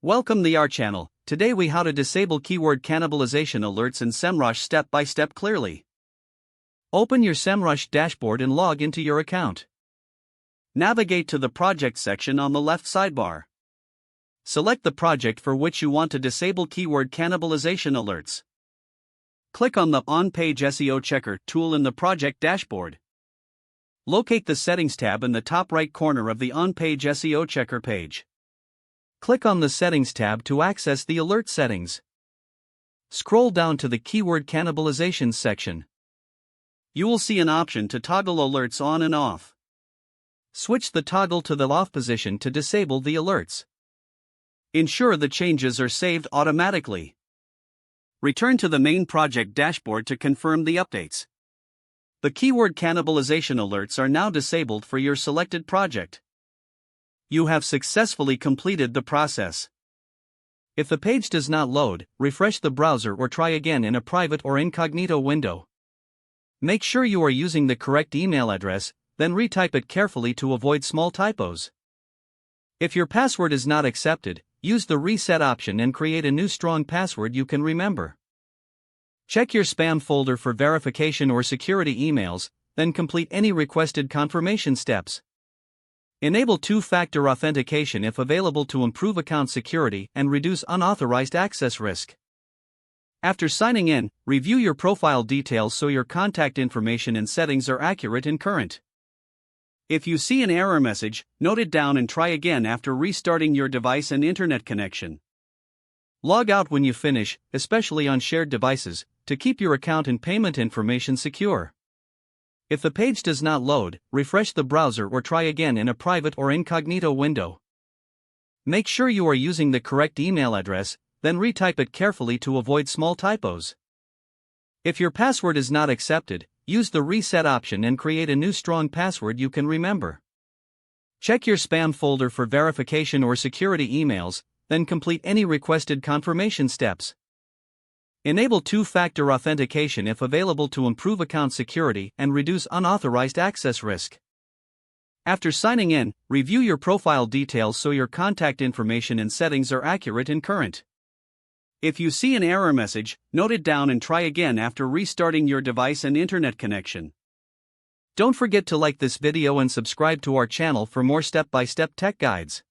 Welcome to our channel. Today we how to disable keyword cannibalization alerts in Semrush step by step clearly. Open your Semrush dashboard and log into your account. Navigate to the project section on the left sidebar. Select the project for which you want to disable keyword cannibalization alerts. Click on the On-Page SEO Checker tool in the project dashboard. Locate the Settings tab in the top right corner of the On-Page SEO Checker page. Click on the Settings tab to access the alert settings. Scroll down to the Keyword Cannibalization section. You will see an option to toggle alerts on and off. Switch the toggle to the off position to disable the alerts. Ensure the changes are saved automatically. Return to the main project dashboard to confirm the updates. The keyword cannibalization alerts are now disabled for your selected project. You have successfully completed the process. If the page does not load, refresh the browser or try again in a private or incognito window. Make sure you are using the correct email address, then retype it carefully to avoid small typos. If your password is not accepted, use the reset option and create a new strong password you can remember. Check your spam folder for verification or security emails, then complete any requested confirmation steps. Enable two-factor authentication if available to improve account security and reduce unauthorized access risk. After signing in, review your profile details so your contact information and settings are accurate and current. If you see an error message, note it down and try again after restarting your device and internet connection. Log out when you finish, especially on shared devices, to keep your account and payment information secure. If the page does not load, refresh the browser or try again in a private or incognito window. Make sure you are using the correct email address, then retype it carefully to avoid small typos. If your password is not accepted, use the reset option and create a new strong password you can remember. Check your spam folder for verification or security emails, then complete any requested confirmation steps. Enable two-factor authentication if available to improve account security and reduce unauthorized access risk. After signing in, review your profile details so your contact information and settings are accurate and current. If you see an error message, note it down and try again after restarting your device and internet connection. Don't forget to like this video and subscribe to our channel for more step-by-step tech guides.